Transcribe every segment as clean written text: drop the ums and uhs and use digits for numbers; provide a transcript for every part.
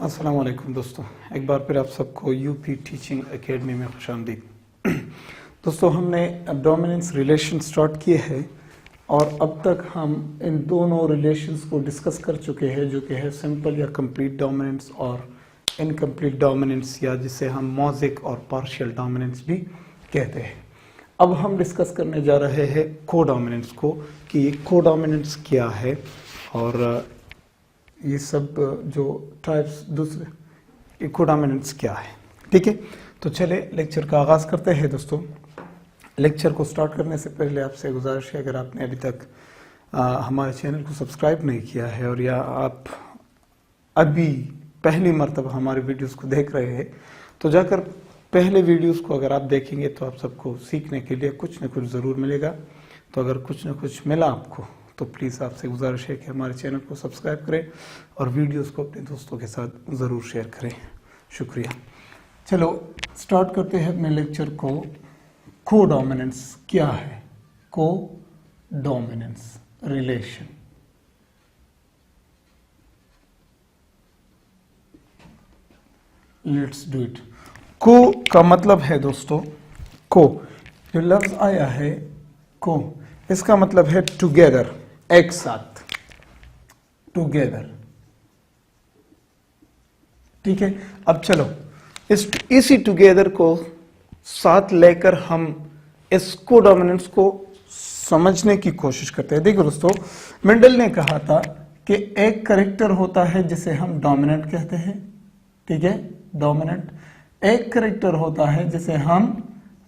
अस्सलाम वालेकुम दोस्तों, एक बार फिर आप सबको यूपी टीचिंग एकेडमी में खुशामदीद। दोस्तों, हमने डोमिनेंस रिलेशन स्टार्ट किए हैं और अब तक हम इन दोनों रिलेशंस को डिस्कस कर चुके हैं, जो कि है सिंपल या कंप्लीट डोमिनेंस और इनकम्प्लीट डोमिनेंस, या जिसे हम मॉजिक और पार्शियल डोमिनेंस भी कहते हैं। अब हम डिस्कस करने जा रहे हैं कोडोमिनेंस को, कि ये कोडोमिनेंस क्या है और ये सब जो टाइप्स दूसरे कोडोमिनेंस क्या है। ठीक है, तो चले लेक्चर का आगाज़ करते हैं। दोस्तों, लेक्चर को स्टार्ट करने से पहले आपसे गुजारिश है, अगर आपने अभी तक हमारे चैनल को सब्सक्राइब नहीं किया है और या आप अभी पहली मर्तबा हमारे वीडियोस को देख रहे हैं, तो जाकर पहले वीडियोस को अगर आप देखेंगे तो आप सबको सीखने के लिए कुछ न कुछ ज़रूर मिलेगा। तो अगर कुछ न कुछ मिला आपको तो प्लीज़ आपसे गुजारिश है कि हमारे चैनल को सब्सक्राइब करें और वीडियोस को अपने दोस्तों के साथ ज़रूर शेयर करें। शुक्रिया। चलो स्टार्ट करते हैं अपने लेक्चर को। कोडोमिनेंस क्या है? Codominance relation. Let's do it. को का मतलब है दोस्तों, को जो लफ्ज आया है को, इसका मतलब है टुगेदर, एक साथ, टुगेदर। ठीक है, अब चलो इसी टुगेदर को साथ लेकर हम इस कोडोमिनेंस को समझने की कोशिश करते हैं। देखो दोस्तों, मेंडल ने कहा था कि एक कैरेक्टर होता है जिसे हम डोमिनेंट कहते हैं। ठीक है, डोमिनेंट। एक कैरेक्टर होता है जिसे हम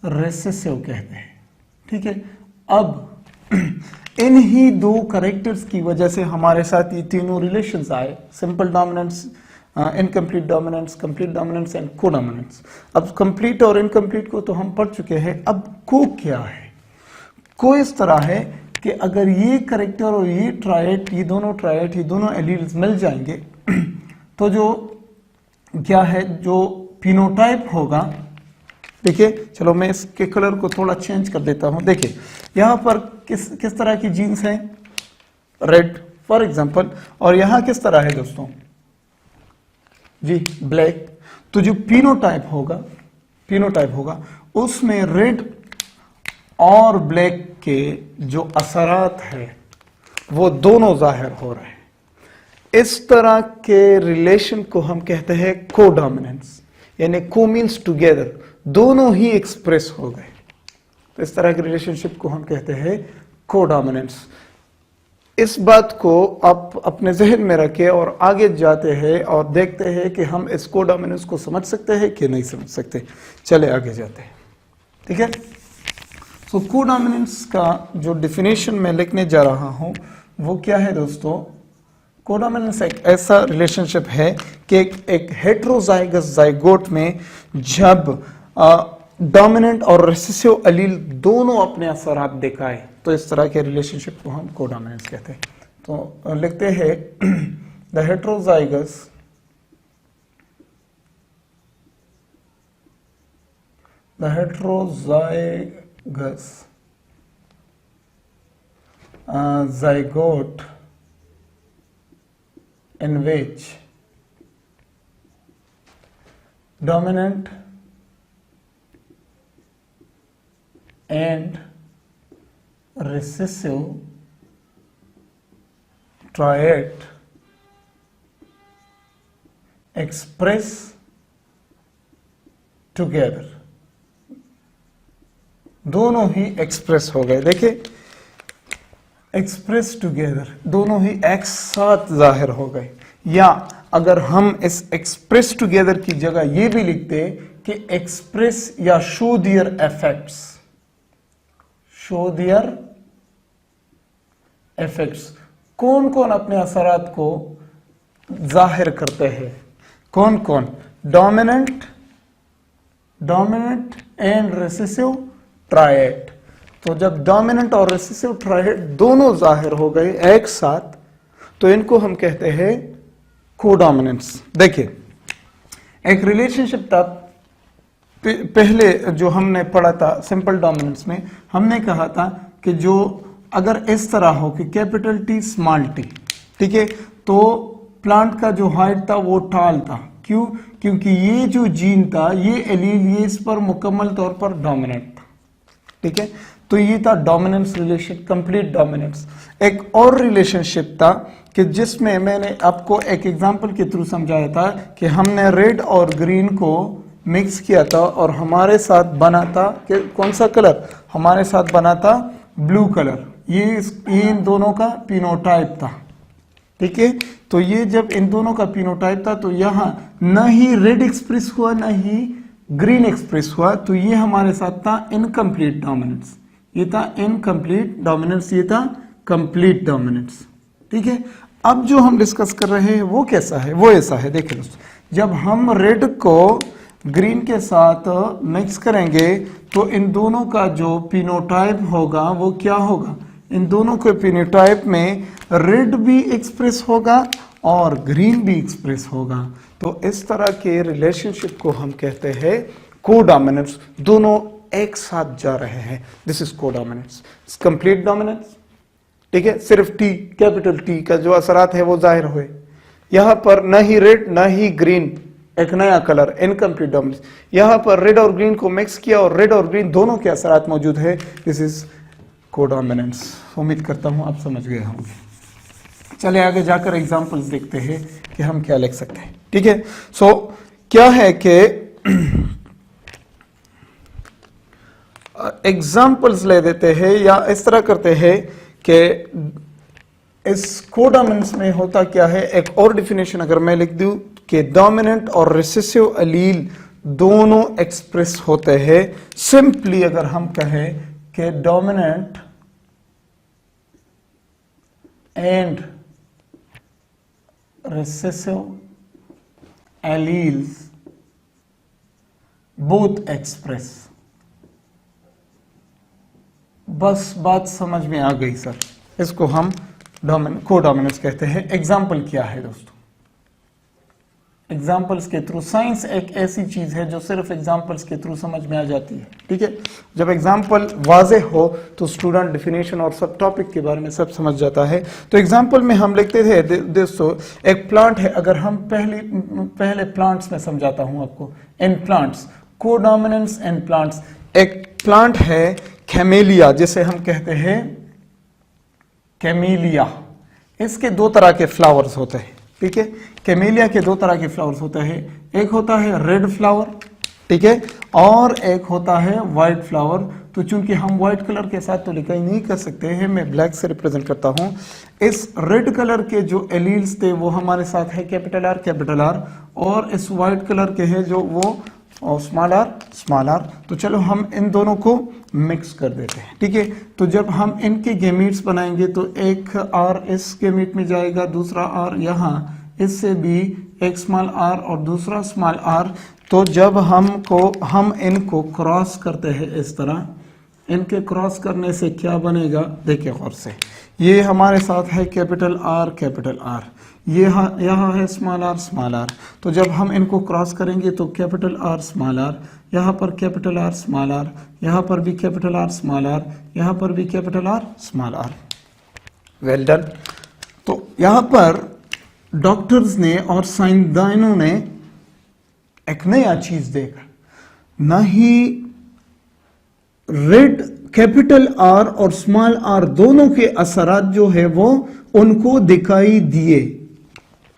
रिसेसिव कहते हैं। ठीक है, अब इन्हीं दो कैरेक्टर्स की वजह से हमारे साथ ये तीनों रिलेशंस आए, simple dominance, incomplete dominance, complete dominance and codominance. अब कंप्लीट और इनकम्प्लीट को तो हम पढ़ चुके हैं। अब को क्या है? को इस तरह है कि अगर ये कैरेक्टर और ये ट्रायड, ये दोनों एलील्स मिल जाएंगे तो जो क्या है, जो फिनोटाइप होगा। देखिए, चलो मैं इसके कलर को थोड़ा चेंज कर देता हूं। देखिए यहां पर किस तरह की जीन्स है, रेड फॉर एग्जांपल, और यहां किस तरह है दोस्तों जी, ब्लैक। तो जो फिनोटाइप होगा उसमें रेड और ब्लैक के जो असरात है वो दोनों जाहिर हो रहे हैं। इस तरह के रिलेशन को हम कहते हैं कोडोमिनेंस, यानी को मीन्स टुगेदर, दोनों ही एक्सप्रेस हो गए। तो इस तरह के रिलेशनशिप को हम कहते हैं कोडोमिनेंस। इस बात को आप अपने जहन में रखें और आगे जाते हैं और देखते हैं कि हम इस कोडोमिनेंस को समझ सकते हैं कि नहीं समझ सकते। चले आगे जाते हैं। ठीक है, तो कोडोमिनेंस का जो डेफिनेशन मैं लिखने जा रहा हूं वो क्या है दोस्तों? कोडोमिनेंस एक ऐसा रिलेशनशिप है कि एक हेटेरोजाइगस जाइगोट में जब डोमिनेंट और रिसेसिव एलील दोनों अपने असरात दिखाए तो इस तरह के रिलेशनशिप को हम कोडोमिनेंस कहते हैं। तो लिखते हैं the heterozygous zygote in which dominant and recessive triad express together। दोनों ही एक्सप्रेस हो गए। देखिए, एक्सप्रेस टुगेदर, दोनों ही एक साथ जाहिर हो गए। या अगर हम इस एक्सप्रेस टुगेदर की जगह ये भी लिखते कि एक्सप्रेस या शो दियर इफेक्ट्स, शो दियर इफेक्ट्स। कौन कौन अपने असरात को जाहिर करते हैं? कौन कौन? Dominant and recessive triad. तो जब डोमिनेंट और रिसेसिव ट्रायड दोनों जाहिर हो गए एक साथ तो इनको हम कहते हैं कोडोमिनेंस। देखिए, एक रिलेशनशिप था पहले जो हमने पढ़ा था सिंपल डोमिनेंस में, हमने कहा था कि जो अगर इस तरह हो कि कैपिटल टी स्मॉल टी, ठीक है, तो प्लांट का जो हाइट था वो टाल था। क्यों? क्योंकि ये जो जीन था, ये एलील, ये इस पर मुकम्मल तौर पर डोमिनेंट था। ठीक है, तो ये था डोमिनेंस रिलेशन, कंप्लीट डोमिनेंस। एक और रिलेशनशिप था कि जिसमें मैंने आपको एक एग्जांपल के थ्रू समझाया था कि हमने रेड और ग्रीन को मिक्स किया था और हमारे साथ बना था कि कौन सा कलर? हमारे साथ बना था ब्लू कलर। ये इन दोनों का पिनोटाइप था। ठीक है, तो ये जब इन दोनों का पिनोटाइप था तो यहां न ही रेड एक्सप्रेस हुआ न ही ग्रीन एक्सप्रेस हुआ, तो ये हमारे साथ था इनकम्प्लीट डोमिनेंस। ये था इनकम्प्लीट डोमिनेंस, ये था कंप्लीट डोमिनेंस। ठीक है, अब जो हम डिस्कस कर रहे हैं वो कैसा है? वो ऐसा है, देखिए दोस्तों, जब हम रेड को ग्रीन के साथ मिक्स करेंगे तो इन दोनों का जो पिनोटाइप होगा वो क्या होगा? इन दोनों के पिनोटाइप में रेड भी एक्सप्रेस होगा और ग्रीन भी एक्सप्रेस होगा। तो इस तरह के रिलेशनशिप को हम कहते हैं कोडोमिनेंस। दोनों एक साथ जा रहे हैं, this is codominance, complete dominance. ठीक है, सिर्फ टी, कैपिटल टी का जो असरात है वो जाहिर हुए। यहां पर न ही रेड न ही ग्रीन, एक नया कलर, इनकम्प्लीट डोमिनेंस। यहां पर रेड और ग्रीन को मिक्स किया और रेड और ग्रीन दोनों के असरात मौजूद है, दिस इज कोडोमिनेंस। उम्मीद करता हूं आप समझ गए होंगे। चले आगे जाकर एग्जांपल्स देखते हैं कि हम क्या लिख सकते हैं। ठीक है, सो क्या है कि एग्जांपल्स ले देते हैं या इस तरह करते हैं कि इस कोडोमिनेंस में होता क्या है। एक और डिफिनेशन अगर मैं लिख दूं कि डोमिनेंट और रिसेसिव एलील दोनों एक्सप्रेस होते हैं। सिंपली अगर हम कहें कि dominant and recessive alleles both express, बस बात समझ में आ गई सर। इसको हम कोडोमिनेंस कहते हैं। एग्जाम्पल क्या है दोस्तों? एग्जाम्पल्स के थ्रू, साइंस एक ऐसी चीज है जो सिर्फ एग्जाम्पल्स के थ्रू समझ में आ जाती है। ठीक है, जब एग्जाम्पल वाजे हो तो स्टूडेंट डिफिनेशन और सब टॉपिक के बारे में सब समझ जाता है। तो एग्जाम्पल में हम लिखते थे दोस्तों, एक प्लांट है, अगर हम पहले प्लांट्स में समझाता हूं आपको। In plants, codominance in plants, एक प्लांट है कैमेलिया, जिसे हम कहते हैं कैमेलिया। इसके दो तरह के फ्लावर्स होते हैं। ठीक है, कैमेलिया के दो तरह के फ्लावर्स होते हैं, एक होता है रेड फ्लावर, ठीक है, और एक होता है व्हाइट फ्लावर। तो चूंकि हम व्हाइट कलर के साथ तो लिखाई नहीं कर सकते हैं, मैं ब्लैक से रिप्रेजेंट करता हूं। इस रेड कलर के जो एलील्स थे वो हमारे साथ है कैपिटल आर, और इस व्हाइट कलर के हैं जो वो स्मॉल आर। तो चलो हम इन दोनों को मिक्स कर देते हैं। ठीक है, तो जब हम इनके गेमीट्स बनाएंगे तो एक आर इस गेमीट में जाएगा, दूसरा आर यहाँ, इससे भी एक स्मॉल आर और दूसरा स्मॉल आर। तो जब हम इनको क्रॉस करते हैं इस तरह, इनके क्रॉस करने से क्या बनेगा? देखिए गौर से, ये हमारे साथ है कैपिटल आर, ये यहाँ है स्मॉल आर। तो जब हम इनको क्रॉस करेंगे तो कैपिटल आर स्मॉल आर, यहाँ पर कैपिटल आर स्मॉल आर, यहाँ पर भी कैपिटल आर स्मॉल आर, यहाँ पर भी capital R small R. Well done. तो यहाँ पर डॉक्टर्स ने और साइंसदानों ने एक नया चीज देखा, न ही रेड कैपिटल आर और स्मॉल आर दोनों के असरात जो है वो उनको दिखाई दिए।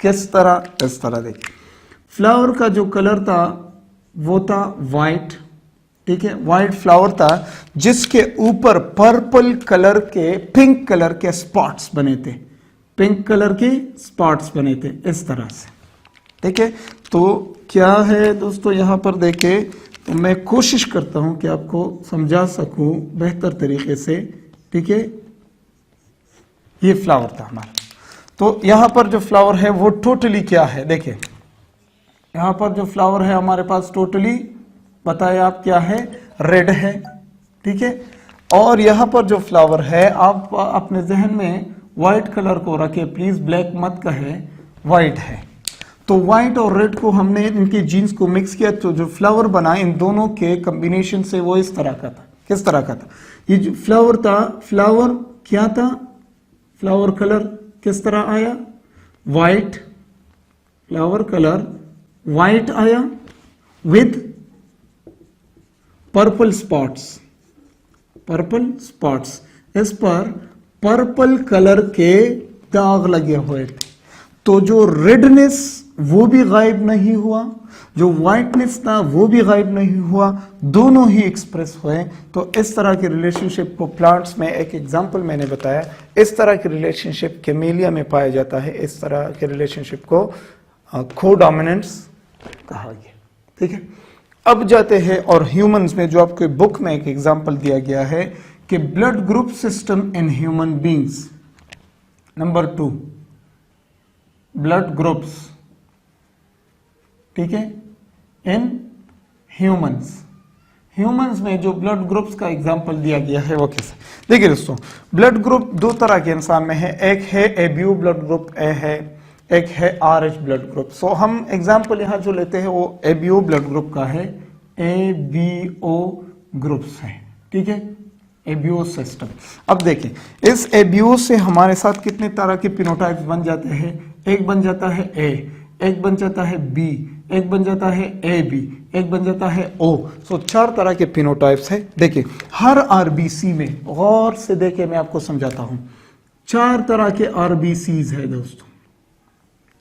किस तरह? इस तरह देखिए, फ्लावर का जो कलर था वो था व्हाइट। ठीक है, व्हाइट फ्लावर था जिसके ऊपर पर्पल कलर के, पिंक कलर के स्पॉट्स बने थे, इस तरह से। ठीक है, तो क्या है दोस्तों यहाँ पर देखे, तो मैं कोशिश करता हूं कि आपको समझा सकूं बेहतर तरीके से। ठीक है, ये फ्लावर था हमारा। तो यहां पर जो फ्लावर है वो टोटली क्या है? देखिए, यहां पर जो फ्लावर है हमारे पास टोटली, बताइए आप, क्या है? रेड है। ठीक है, और यहां पर जो फ्लावर है, आप अपने जहन में व्हाइट कलर को रखे प्लीज, ब्लैक मत कहे, व्हाइट है। तो व्हाइट और रेड को हमने इनके जीन्स को मिक्स किया, तो जो फ्लावर बना इन दोनों के कॉम्बिनेशन से वो इस तरह का था। किस तरह का था? ये जो फ्लावर था, फ्लावर क्या था? फ्लावर कलर किस तरह आया? व्हाइट, फ्लावर कलर व्हाइट आया with purple spots, purple spots, इस पर पर्पल कलर के दाग लगे हुए थे। तो जो रेडनेस वो भी गायब नहीं हुआ, जो व्हाइटनेस था वो भी गायब नहीं हुआ, दोनों ही एक्सप्रेस हुए। तो इस तरह के रिलेशनशिप को प्लांट्स में, एक एग्जांपल मैंने बताया, इस तरह के रिलेशनशिप कैमेलिया में पाया जाता है। इस तरह के रिलेशनशिप को कोडोमिनेंस कहा गया। ठीक है, अब जाते हैं और ह्यूमंस में, जो आपको बुक में एक एग्जांपल दिया गया है कि blood group system in human beings. Number 2, blood groups, ठीक है, इन ह्यूमंस। ह्यूमंस में जो ब्लड ग्रुप्स का एग्जांपल दिया गया है वो कैसे, देखिए दोस्तों, ब्लड ग्रुप दो तरह के इंसान में है, एक है एबीओ ब्लड ग्रुप ए है, एक है आरएच ब्लड ग्रुप। सो हम एग्जांपल यहां जो लेते हैं वो एबीओ ब्लड ग्रुप का है, एबीओ ग्रुप्स है, ठीक है, एबीओ सिस्टम। अब देखें, इस एबीओ से हमारे साथ कितने तरह के फिनोटाइप्स बन जाते हैं, एक बन जाता है ए, एक बन जाता है बी, एक बन जाता है ए बी, एक बन जाता है ओ। सो 4 तरह के फिनोटाइप्स है। देखिए हर आरबीसी में, गौर से देखिए मैं आपको समझाता हूं, 4 तरह के आरबीसीज है दोस्तों,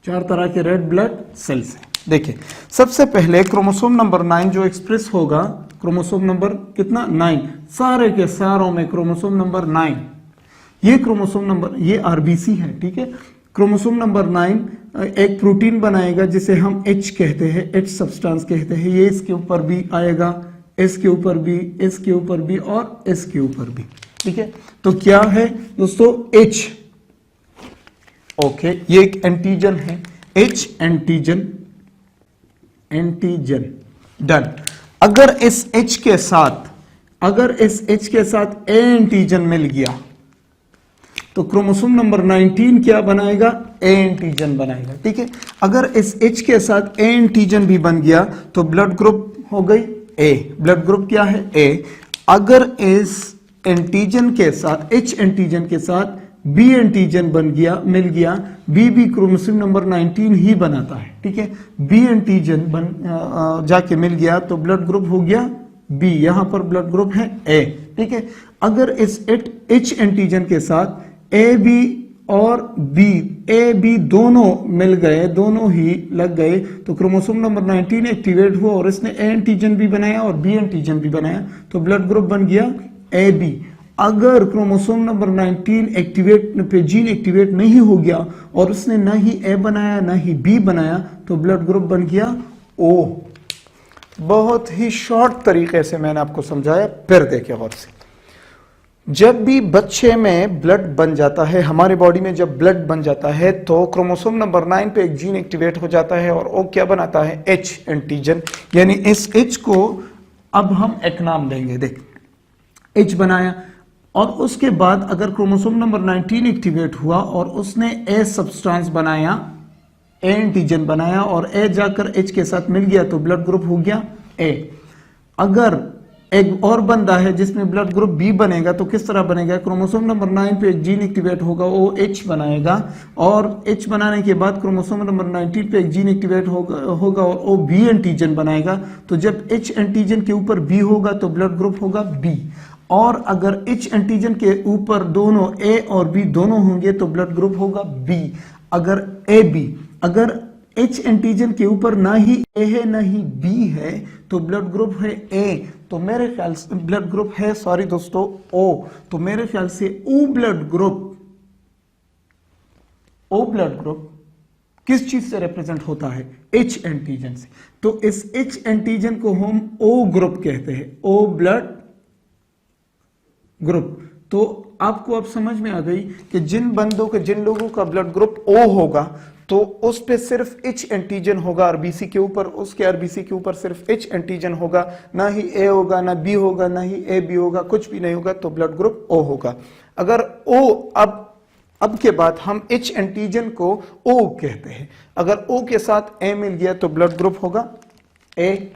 4 तरह के रेड ब्लड सेल्स है। देखिए सबसे पहले क्रोमोसोम नंबर 9 जो एक्सप्रेस होगा, क्रोमोसोम नंबर कितना 9, सारे के सारों में क्रोमोसोम नंबर 9, ये क्रोमोसोम नंबर, ये आरबीसी है, ठीक है। क्रोमोसोम नंबर 9 एक प्रोटीन बनाएगा जिसे हम एच कहते हैं, एच सब्सटेंस कहते हैं। ये इसके ऊपर भी आएगा, इसके ऊपर भी, इसके ऊपर भी और इसके ऊपर भी, ठीक है। तो क्या है दोस्तों, एच, ओके, ये एक एंटीजन है, एच एंटीजन, एंटीजन, डन। अगर इस एच के साथ, अगर इस एच के साथ ए एंटीजन मिल गया तो क्रोमोसोम नंबर 19 क्या बनाएगा, ए एंटीजन बनाएगा, ठीक है। अगर इस एच के साथ ए एंटीजन भी बन गया तो ब्लड ग्रुप हो गई ए, ब्लड ग्रुप क्या है, ए। अगर इस एंटीजन के साथ, एच एंटीजन के साथ बी एंटीजन बन गया, मिल गया, बी भी क्रोमोसोम नंबर 19 ही बनाता है, ठीक है। बी एंटीजन जाके मिल गया तो ब्लड ग्रुप हो गया बी, यहां पर ब्लड ग्रुप है ए, ठीक है। अगर इस एच एंटीजन के साथ ए बी और बी, ए बी दोनों मिल गए, दोनों ही लग गए तो क्रोमोसोम नंबर 19 एक्टिवेट हुआ और इसने ए एंटीजन भी बनाया और बी एंटीजन भी बनाया, तो ब्लड ग्रुप बन गया ए बी। अगर क्रोमोसोम नंबर 19 एक्टिवेट पे जीन एक्टिवेट नहीं हो गया और उसने ना ही ए बनाया ना ही बी बनाया तो ब्लड ग्रुप बन गया ओ। बहुत ही शॉर्ट तरीके से मैंने आपको समझाया, फिर देखिए गौर से। जब भी बच्चे में ब्लड बन जाता है, हमारे बॉडी में जब ब्लड बन जाता है तो क्रोमोसोम नंबर 9 पे एक जीन एक्टिवेट हो जाता है और वो क्या बनाता है, एच एंटीजन। यानी इस एच को अब हम एक नाम देंगे, देख एच बनाया और उसके बाद अगर क्रोमोसोम नंबर 19 एक्टिवेट हुआ और उसने ए सब्सटेंस बनाया, ए एंटीजन बनाया और ए जाकर एच के साथ मिल गया तो ब्लड ग्रुप हो गया ए। अगर एक और बंदा है जिसमें ब्लड ग्रुप बी बनेगा तो किस तरह बनेगा, क्रोमोसोम नंबर 9 पे एक जीन एक्टिवेट होगा, वो एच बनाएगा और एच बनाने के बाद क्रोमोसोम नंबर 19 पे एक जीन एक्टिवेट होगा और वो बी एंटीजन बनाएगा। तो जब एच एंटीजन के ऊपर बी होगा तो ब्लड ग्रुप होगा बी, और अगर एच एंटीजन के ऊपर दोनों ए और बी दोनों होंगे तो ब्लड ग्रुप होगा बी। अगर ए बी, अगर एच एंटीजन के ऊपर ना ही ए है ना ही बी है तो ब्लड ग्रुप है ए। तो मेरे ख्याल से ब्लड ग्रुप है, सॉरी दोस्तों, ओ। तो मेरे ख्याल से O blood group, O blood group किस चीज से रिप्रेजेंट होता है, एच एंटीजन से। तो इस एच एंटीजन को हम ओ ग्रुप कहते हैं, ओ ब्लड ग्रुप। तो आपको अब समझ में आ गई कि जिन बंदों के, जिन लोगों का ब्लड ग्रुप ओ होगा तो उस पे सिर्फ एच एंटीजन होगा आरबीसी के ऊपर, उसके आरबीसी के ऊपर सिर्फ एच एंटीजन होगा, ना ही ए होगा ना बी होगा ना ही ए बी होगा, कुछ भी नहीं होगा, तो ब्लड ग्रुप ओ होगा। अगर ओ, अब के बाद हम एच एंटीजन को ओ कहते हैं, अगर ओ के साथ ए मिल गया तो ब्लड ग्रुप होगा ए।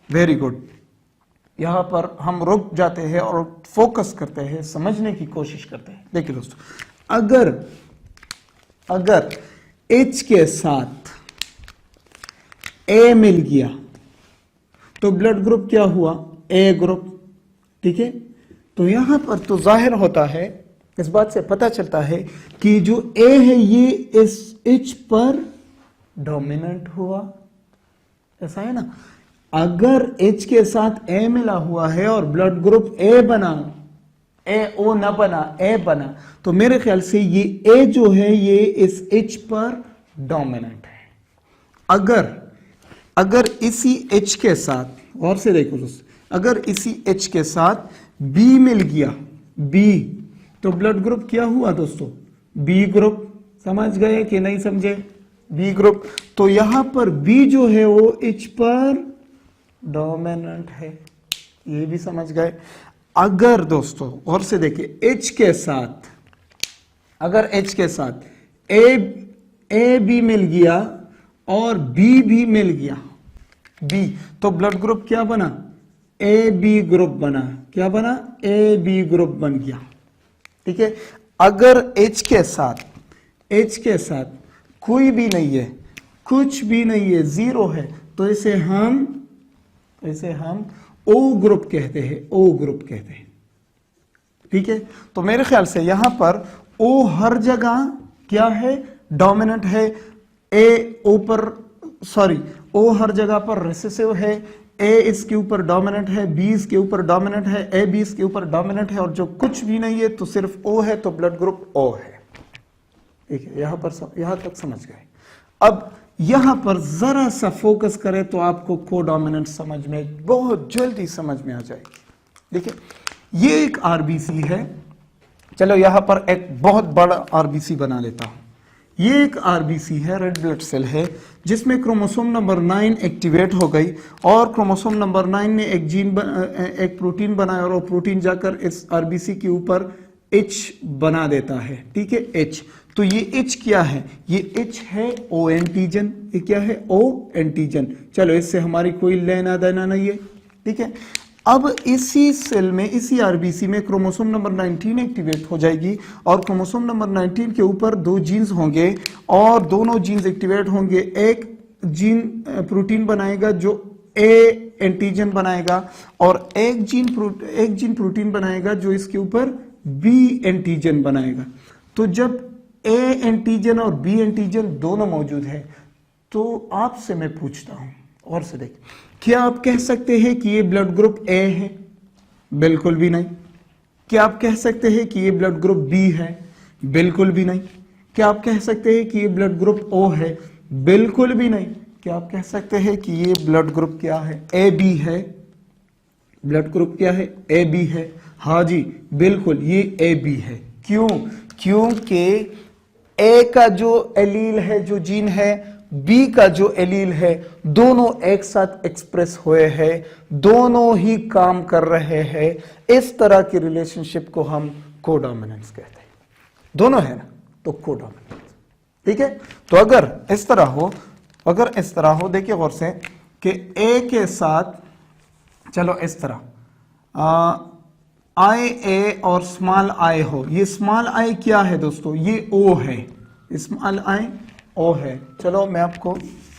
वेरी गुड, यहां पर हम रुक जाते हैं और फोकस करते हैं, समझने की कोशिश करते हैं। देखिए दोस्तों, अगर एच के साथ ए मिल गया तो ब्लड ग्रुप क्या हुआ, ए ग्रुप। ठीक है, तो यहां पर तो जाहिर होता है, इस बात से पता चलता है कि जो ए है ये इस एच पर डोमिनेंट हुआ, ऐसा है ना। अगर एच के साथ ए मिला हुआ है और ब्लड ग्रुप ए बना, ए ओ ना बना, ए बना, तो मेरे ख्याल से ये ए जो है ये इस एच पर डोमिनेंट है। अगर इसी एच के साथ, और से देखो दोस्त, अगर इसी एच के साथ बी मिल गया, बी, तो ब्लड ग्रुप क्या हुआ दोस्तों, बी ग्रुप। समझ गए कि नहीं समझे, बी ग्रुप। तो यहां पर बी जो है वो एच पर डोमिनेंट है, ये भी समझ गए। अगर दोस्तों और से देखिए एच के साथ, अगर एच के साथ ए बी मिल गया और बी भी मिल गया, बी, तो ब्लड ग्रुप क्या बना, ए बी ग्रुप बना। क्या बना, ए बी ग्रुप बन गया। ठीक है, अगर एच के साथ कोई भी नहीं है, कुछ भी नहीं है, जीरो है, तो इसे हम ओ ग्रुप कहते हैं, ओ ग्रुप कहते हैं। ठीक है, तो मेरे ख्याल से यहां पर ओ हर जगह क्या है, डोमिनेंट है। ओ हर जगह पर रिसेसिव है, ए इसके ऊपर डोमिनेंट है, बी इसके ऊपर डोमिनेंट है, ए बी इसके ऊपर डोमिनेंट है, और जो कुछ भी नहीं है तो सिर्फ ओ है, तो ब्लड ग्रुप ओ है। ठीक है, यहां तक समझ गए। अब यहां पर जरा सा फोकस करें तो आपको कोडोमिनेंट समझ में, बहुत जल्दी समझ में आ जाएगी। देखिए, ये एक आरबीसी है, चलो यहां पर एक बहुत बड़ा आरबीसी बना लेता हूं। ये एक आरबीसी है, रेड ब्लड सेल है, जिसमें क्रोमोसोम नंबर 9 एक्टिवेट हो गई और क्रोमोसोम नंबर 9 ने एक प्रोटीन बनाया और वो प्रोटीन जाकर इस आरबीसी के ऊपर एच बना देता है। ठीक है, एच, तो ये एच क्या है, ये एच है ओ एंटीजन। ये क्या है, ओ एंटीजन। चलो इससे हमारी कोई लेना देना नहीं है। ठीक है, अब इसी सेल में, इसी आरबीसी में क्रोमोसोम नंबर 19 एक्टिवेट हो जाएगी और क्रोमोसोम नंबर 19 के ऊपर 2 जीन्स होंगे और दोनों जीन्स एक्टिवेट होंगे। एक जीन प्रोटीन बनाएगा जो ए एंटीजन बनाएगा और एक जीन प्रोटीन बनाएगा जो इसके ऊपर बी एंटीजन बनाएगा। तो जब ए एंटीजन और बी एंटीजन दोनों मौजूद है तो आपसे मैं पूछता हूं, और से देख, क्या आप कह सकते हैं कि ये ब्लड ग्रुप ए है? बिल्कुल भी नहीं। क्या आप कह सकते हैं कि ये ब्लड ग्रुप बी है? बिल्कुल भी नहीं। क्या आप कह सकते हैं कि ये ब्लड ग्रुप ओ है? बिल्कुल भी नहीं। क्या आप कह सकते हैं कि ये ब्लड ग्रुप क्या है, ए बी है? ब्लड ग्रुप क्या है, ए बी है? हाँ जी बिल्कुल, ये ए बी है। क्यों? क्योंकि ए का जो एलील है, जो जीन है, बी का जो एलील है, दोनों एक साथ एक्सप्रेस हुए हैं, दोनों ही काम कर रहे हैं। इस तरह की रिलेशनशिप को हम कोडोमिनेंस कहते हैं। दोनों है ना, तो कोडोमिनेंस। ठीक है, तो अगर इस तरह हो, देखिए गौर से कि ए के साथ, चलो इस तरह आई ए और स्मॉल आई हो। ये स्मॉल आई क्या है दोस्तों, ये ओ है, स्मॉल आई ओ है। चलो मैं आपको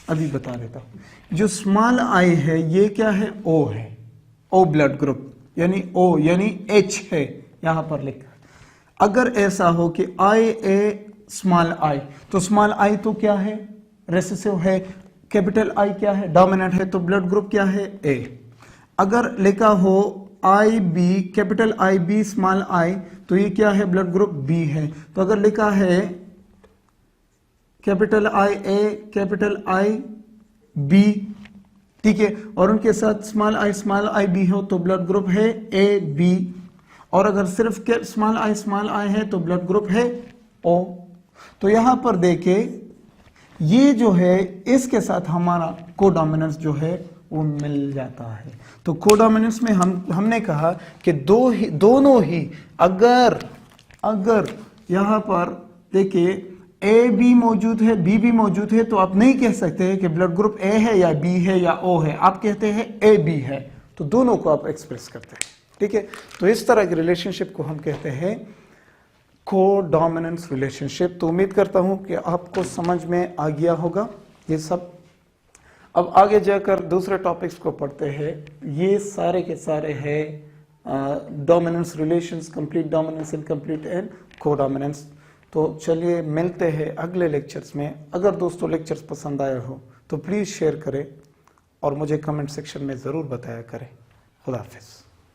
अभी बता देता हूं। जो स्मॉल आई है ये क्या है, ओ है, ओ ब्लड ग्रुप, यानी ओ यानी एच है यहां पर लिखा। अगर ऐसा हो कि आई ए स्मॉल आई, तो स्मॉल आई तो क्या है, रेसेसिव है, कैपिटल आई क्या है, डोमिनेंट है, तो ब्लड ग्रुप क्या है, ए। अगर लिखा हो I B, capital I B small I, तो ये क्या है, ब्लड ग्रुप बी है। तो अगर लिखा है capital I A, capital I B, ठीक है, और उनके साथ स्मॉल आई बी हो तो ब्लड ग्रुप है ए बी। और अगर सिर्फ स्मॉल आई है तो ब्लड ग्रुप है ओ। तो यहां पर देखे ये जो है इसके साथ हमारा कोडोमिनेंस जो है वो मिल जाता है। तो कोडोमिनेंस में हमने कहा कि दोनों ही अगर यहां पर देखिए ए बी मौजूद है, बी भी मौजूद है, तो आप नहीं कह सकते कि ब्लड ग्रुप ए है या बी है या ओ है, आप कहते हैं ए बी है। तो दोनों को आप एक्सप्रेस करते हैं। ठीक है, तो इस तरह की रिलेशनशिप को हम कहते हैं कोडोमिनेंस रिलेशनशिप। तो उम्मीद करता हूं कि आपको समझ में आ गया होगा ये सब। अब आगे जाकर दूसरे टॉपिक्स को पढ़ते हैं। ये सारे के सारे हैं dominance relations, complete dominance, incomplete and codominance. तो चलिए मिलते हैं अगले लेक्चर्स में। अगर दोस्तों लेक्चर्स पसंद आया हो तो प्लीज़ शेयर करें और मुझे कमेंट सेक्शन में ज़रूर बताया करें। खुदा हाफिज़।